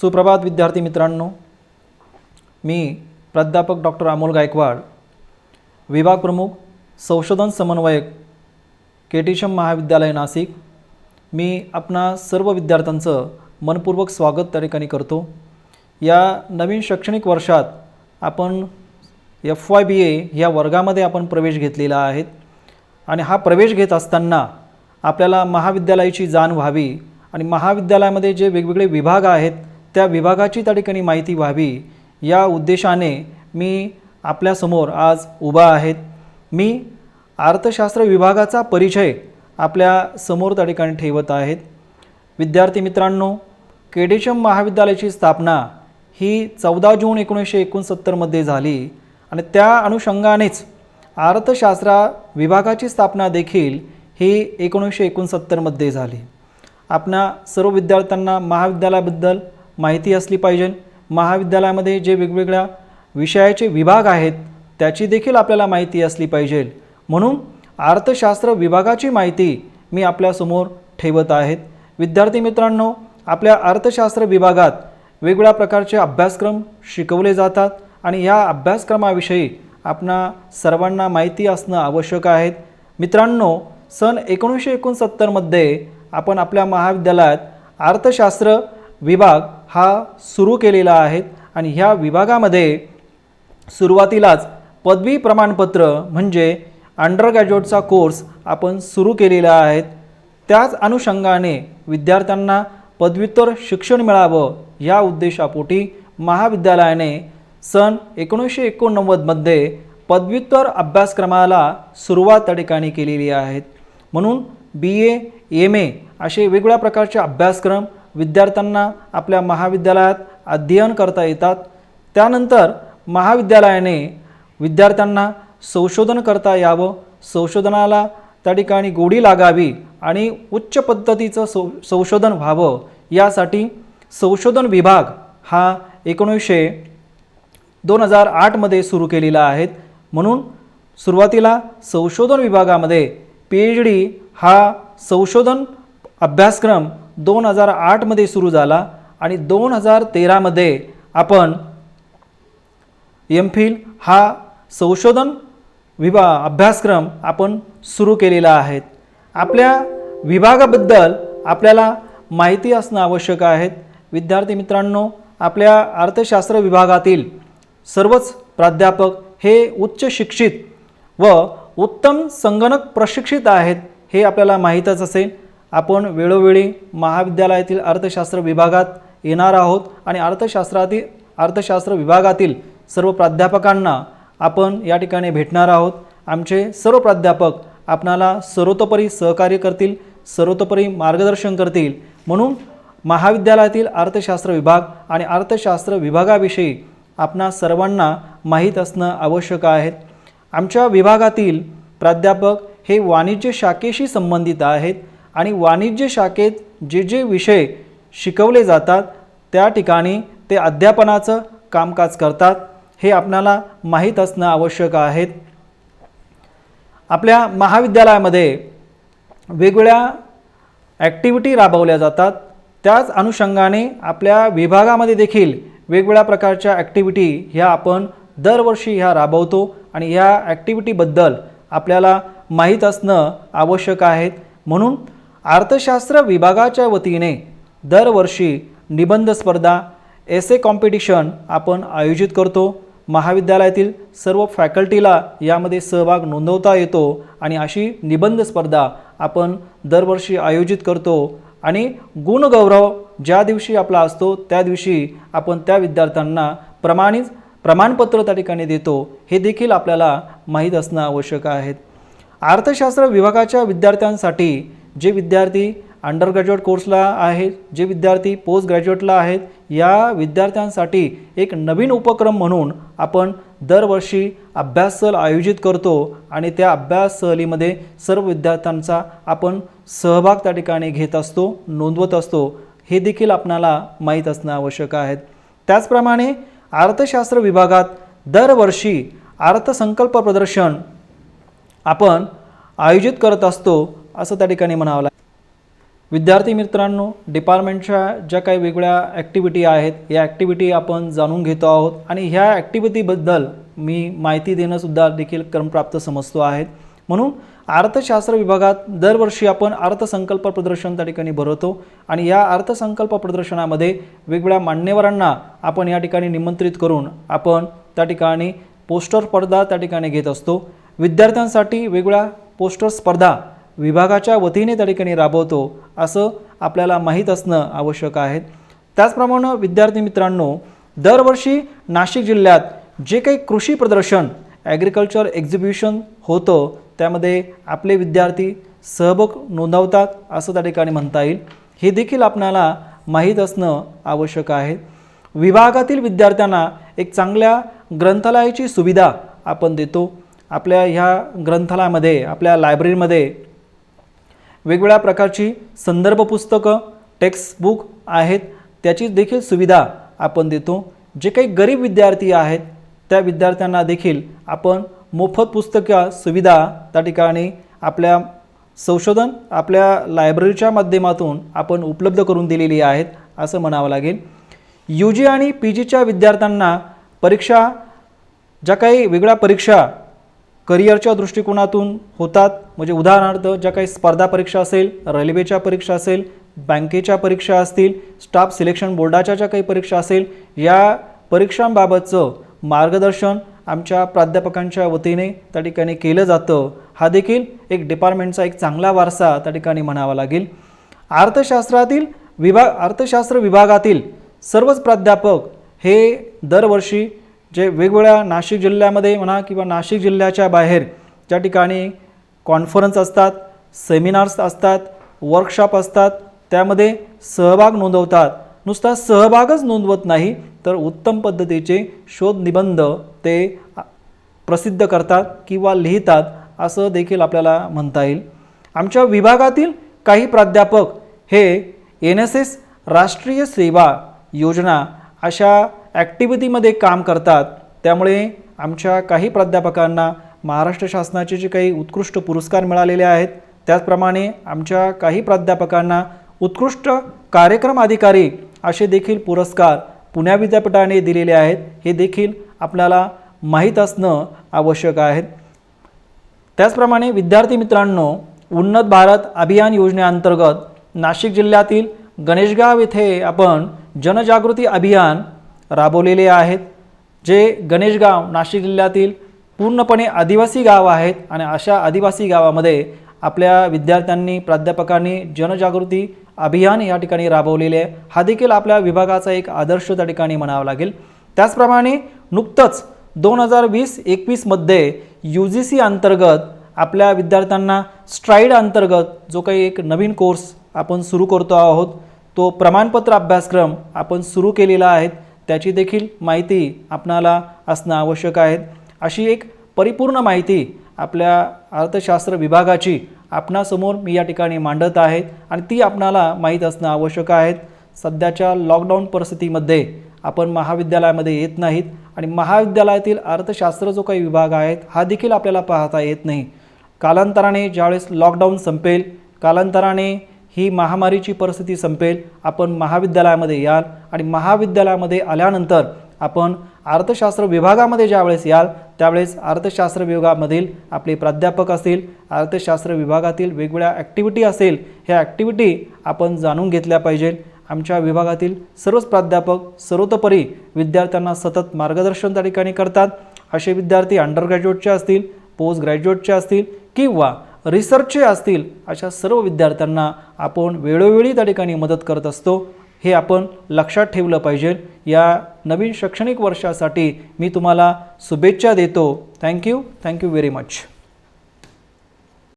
सुप्रभात विद्यार्थी मित्रांनो, मी प्राध्यापक डॉक्टर अमोल गायकवाड, विभाग प्रमुख संशोधन समन्वयक केटीशम महाविद्यालय नाशिक। मी आपणा सर्व विद्यार्थ्यांचं मनपूर्वक स्वागत त्या ठिकाणी करतो। या नवीन शैक्षणिक वर्षात आपण FYBA या वर्गामध्ये आपण प्रवेश घेतलेला आहे आणि हा प्रवेश घेत असताना आपल्याला महाविद्यालयाची जाण व्हावी आणि महाविद्यालयामध्ये जे वेगवेगळे विभाग आहेत त्या विभागाची त्या ठिकाणी माहिती व्हावी या उद्देशाने मी आपल्यासमोर आज उभा आहे। मी अर्थशास्त्र विभागाचा परिचय आपल्या समोर त्या ठिकाणी ठेवत आहेत। विद्यार्थी मित्रांनो, केटीशम महाविद्यालयाची स्थापना ही 14 जून 1969 मध्ये झाली आणि त्या अनुषंगानेच अर्थशास्त्र विभागाची स्थापना देखील ही 1969 मध्ये झाली। आपणा सर्व विद्यार्थ्यांना महाविद्यालयाबद्दल माहिती असली पाहिजे। महाविद्यालयामध्ये जे वेगवेगळ्या विषयाचे विभाग आहेत त्याची देखील आपल्याला माहिती असली पाहिजे, म्हणून अर्थशास्त्र विभागाची माहिती मी आपल्यासमोर ठेवत आहे। विद्यार्थी मित्रांनो, आपल्या अर्थशास्त्र विभागात वेगवेगळ्या प्रकारचे अभ्यासक्रम शिकवले जातात आणि या अभ्यासक्रमाविषयी आपणा सर्वांना माहिती असणं आवश्यक आहे। मित्रांनो, सन 1969 मध्ये आपण आपल्या महाविद्यालयात अर्थशास्त्र विभाग हा सुरू केलेला आहे आणि ह्या विभागामध्ये सुरुवातीलाच पदवी प्रमाणपत्र म्हणजे अंडरग्रॅज्युएटचा कोर्स आपण सुरू केलेला आहे। त्याच अनुषंगाने विद्यार्थ्यांना पदव्युत्तर शिक्षण मिळावं या उद्देशापोटी महाविद्यालयाने सन 1989 मध्ये पदव्युत्तर अभ्यासक्रमाला सुरुवात त्या ठिकाणी केलेली आहे। म्हणून BA, MA असे वेगवेगळ्या प्रकारचे अभ्यासक्रम विद्यार्थ्यांना आपल्या महाविद्यालयात अध्ययन करता येतात। त्यानंतर महाविद्यालयाने विद्यार्थ्यांना संशोधन करता यावं, संशोधनाला त्या ठिकाणी गोडी लागावी आणि उच्च पद्धतीचं संशोधन व्हावं यासाठी संशोधन विभाग हा 2008 मध्ये सुरू केलेला आहे। म्हणून सुरुवातीला संशोधन विभागामध्ये PhD हा संशोधन अभ्यासक्रम 2008 मध्ये सुरू झाला आणि 2013 मध्ये आपण MPhil हा संशोधन अभ्यासक्रम आपण सुरू केलेला आहे। आपल्या विभागाबद्दल आपल्याला माहिती असणं आवश्यक आहे। विद्यार्थी मित्रांनो, आपल्या अर्थशास्त्र विभागातील सर्वच प्राध्यापक हे उच्च शिक्षित व उत्तम संगणक प्रशिक्षित आहेत हे आपल्याला माहीतच असेल। आपण वेळोवेळी महाविद्यालयातील अर्थशास्त्र विभागात येणार आहोत आणि अर्थशास्त्र विभागातील सर्व प्राध्यापकांना आपण या ठिकाणी भेटणार आहोत। आमचे सर्व प्राध्यापक आपणाला सर्वतोपरी सहकार्य करतील, सर्वतोपरी मार्गदर्शन करतील। म्हणून महाविद्यालयातील अर्थशास्त्र विभाग आणि अर्थशास्त्र विभागाविषयी आपणा सर्वांना माहीत असणं आवश्यक आहे। आमच्या विभागातील प्राध्यापक हे वाणिज्य शाखेशी संबंधित आहेत आणि वाणिज्य शाखेत जे जे विषय शिकवले जातात त्या ठिकाणी ते अध्यापनाचं कामकाज करतात हे आपणाला माहीत असणं आवश्यक आहे। आपल्या महाविद्यालयामध्ये वेगवेगळ्या ॲक्टिव्हिटी राबवल्या जातात। त्याच अनुषंगाने आपल्या विभागामध्ये देखील वेगवेगळ्या प्रकारच्या ॲक्टिव्हिटी ह्या आपण दरवर्षी ह्या राबवतो आणि ह्या ॲक्टिव्हिटीबद्दल आपल्याला माहीत असणं आवश्यक आहे। म्हणून अर्थशास्त्र विभागाच्या वतीने दरवर्षी निबंध स्पर्धा, एसे कॉम्पिटिशन आपण आयोजित करतो। महाविद्यालयातील सर्व फॅकल्टीला यामध्ये सहभाग नोंदवता येतो आणि अशी निबंध स्पर्धा आपण दरवर्षी आयोजित करतो आणि गुणगौरव ज्या दिवशी आपला असतो त्या दिवशी आपण त्या विद्यार्थ्यांना प्रमाणपत्र त्या ठिकाणी देतो हे देखील आपल्याला माहीत असणं आवश्यक आहे। अर्थशास्त्र विभागाच्या विद्यार्थ्यांसाठी जे विद्यार्थी अंडरग्रॅज्युएट कोर्सला आहेत, जे विद्यार्थी पोस्ट ग्रॅज्युएटला आहेत, या विद्यार्थ्यांसाठी एक नवीन उपक्रम म्हणून आपण दरवर्षी अभ्यास सहल आयोजित करतो आणि त्या अभ्यास सहलीमध्ये सर्व विद्यार्थ्यांचा आपण सहभाग त्या ठिकाणी घेत असतो, नोंदवत असतो हे देखील आपणाला माहीत असणं आवश्यक आहे। त्याचप्रमाणे अर्थशास्त्र विभागात दरवर्षी अर्थसंकल्प प्रदर्शन आपण आयोजित करत असतो असं त्या ठिकाणी म्हणावं लागेल। विद्यार्थी मित्रांनो, डिपार्टमेंटच्या ज्या काही वेगळ्या ॲक्टिव्हिटी आहेत या ॲक्टिव्हिटी आपण जाणून घेतो आहोत आणि ह्या ॲक्टिव्हिटीबद्दल मी माहिती देणंसुद्धा देखील क्रमप्राप्त समजतो आहे. म्हणून अर्थशास्त्र विभागात दरवर्षी आपण अर्थसंकल्प प्रदर्शन त्या ठिकाणी भरवतो आणि या अर्थसंकल्प प्रदर्शनामध्ये वेगवेगळ्या मान्यवरांना आपण या ठिकाणी निमंत्रित करून आपण त्या ठिकाणी पोस्टर स्पर्धा त्या ठिकाणी घेत असतो. विद्यार्थ्यांसाठी वेगवेगळ्या पोस्टर स्पर्धा विभागाच्या वतीने त्या ठिकाणी राबवतो असं आपल्याला माहीत असणं आवश्यक आहे. त्याचप्रमाणे विद्यार्थी मित्रांनो, दरवर्षी नाशिक जिल्ह्यात जे काही कृषी प्रदर्शन ॲग्रिकल्चर एक्झिबिशन होतं त्यामध्ये आपले विद्यार्थी सहभाग नोंदवतात असं त्या ठिकाणी म्हणता येईल. हे देखील आपल्याला माहीत असणं आवश्यक आहे. विभागातील विद्यार्थ्यांना एक चांगल्या ग्रंथालयाची सुविधा आपण देतो. आपल्या ह्या ग्रंथालयामध्ये, आपल्या लायब्ररीमध्ये वेगवेगळ्या प्रकारची संदर्भ पुस्तकं, टेक्स्टबुक आहेत, त्याची देखील सुविधा आपण देतो. जे काही गरीब विद्यार्थी आहेत त्या विद्यार्थ्यांना देखील आपण मोफत पुस्तकं सुविधा त्या ठिकाणी आपल्या संशोधन, आपल्या लायब्ररीच्या माध्यमातून आपण उपलब्ध करून दिलेली आहेत असं म्हणावं लागेल. UG आणि PGच्या विद्यार्थ्यांना परीक्षा, ज्या काही वेगळ्या परीक्षा करिअरच्या दृष्टिकोनातून होतात, म्हणजे उदाहरणार्थ ज्या काही स्पर्धा परीक्षा असेल, रेल्वेच्या परीक्षा असेल, बँकेच्या परीक्षा असतील, स्टाफ सिलेक्शन बोर्डाच्या ज्या काही परीक्षा असेल, या परीक्षांबाबतचं मार्गदर्शन आमच्या प्राध्यापकांच्या वतीने त्या ठिकाणी केलं जातं. हा देखील एक डिपार्टमेंटचा एक चांगला वारसा त्या ठिकाणी म्हणावा लागेल. अर्थशास्त्र विभागातील सर्वच प्राध्यापक हे दरवर्षी जे वेगवेगळ्या नाशिक जिल्ह्यामध्ये म्हणा किंवा नाशिक जिल्ह्याच्या बाहेर ज्या ठिकाणी कॉन्फरन्स असतात, सेमिनार्स असतात, वर्कशॉप असतात, त्यामध्ये सहभाग नोंदवतात. नुसता सहभागच नोंदवत नाही तर उत्तम पद्धतीचे शोध निबंध ते प्रसिद्ध करतात किंवा लिहितात असं देखील आपल्याला म्हणता येईल. आमच्या विभागातील काही प्राध्यापक हे NSS राष्ट्रीय सेवा योजना अशा ॲक्टिव्हिटीमध्ये काम करतात. त्यामुळे आमच्या काही प्राध्यापकांना महाराष्ट्र शासनाचे जे काही उत्कृष्ट पुरस्कार मिळालेले आहेत, त्याचप्रमाणे आमच्या काही प्राध्यापकांना उत्कृष्ट कार्यक्रम अधिकारी असे देखील पुरस्कार पुणे विद्यापीठाने दिलेले आहेत. हे देखील आपल्याला माहीत असणं आवश्यक आहे. त्याचप्रमाणे विद्यार्थी मित्रांनो, उन्नत भारत अभियान योजनेअंतर्गत नाशिक जिल्ह्यातील गणेशगाव येथे आपण जनजागृती अभियान राबवलेले आहेत. जे गणेशगाव नाशिक जिल्ह्यातील पूर्णपणे आदिवासी गाव आहेत आणि अशा आदिवासी गावामध्ये आपल्या विद्यार्थ्यांनी, प्राध्यापकांनी जनजागृती अभियान या ठिकाणी राबवलेले आहे. हा देखील आपल्या विभागाचा एक आदर्श त्या ठिकाणी म्हणावा लागेल. त्याचप्रमाणे नुकतंच 2020-21 मध्ये UGC अंतर्गत आपल्या विद्यार्थ्यांना स्ट्राईड अंतर्गत जो काही एक नवीन कोर्स आपण सुरू करतो आहोत, तो प्रमाणपत्र अभ्यासक्रम आपण सुरू केलेला आहे. त्याची देखील माहिती आपणाला असणं आवश्यक आहे. अशी एक परिपूर्ण माहिती आपल्या अर्थशास्त्र विभागाची आपणासमोर मी या ठिकाणी मांडत आहे आणि ती आपणाला माहीत असणं आवश्यक आहे. सध्याच्या लॉकडाऊन परिस्थितीमध्ये आपण महाविद्यालयामध्ये येत नाहीत आणि महाविद्यालयातील अर्थशास्त्र जो काही विभाग आहे हा देखील आपल्याला पाहता येत नाही. कालांतराने ज्यावेळेस लॉकडाऊन संपेल, कालांतराने ही महामारीची परिस्थिती संपेल, आपण महाविद्यालयामध्ये याल आणि महाविद्यालयामध्ये आल्यानंतर आपण अर्थशास्त्र विभागामध्ये ज्यावेळेस याल त्यावेळेस अर्थशास्त्र विभागामधील आपले प्राध्यापक असतील, अर्थशास्त्र विभागातील वेगवेगळ्या ॲक्टिव्हिटी असेल, ह्या ॲक्टिव्हिटी आपण जाणून घेतल्या पाहिजे. आमच्या विभागातील सर्वच प्राध्यापक सर्वतोपरी विद्यार्थ्यांना सतत मार्गदर्शन त्या ठिकाणी करतात. असे विद्यार्थी अंडर ग्रॅज्युएटचे असतील, पोस्ट ग्रॅज्युएटचे असतील किंवा रिसर्चचे असतील, अशा सर्व विद्यार्थ्यांना आपण वेळोवेळी त्या ठिकाणी मदत करत असतो. हे आपण लक्षात ठेवलं पाहिजे. या नवीन शैक्षणिक वर्षासाठी मी तुम्हाला शुभेच्छा देतो. Thank you very much.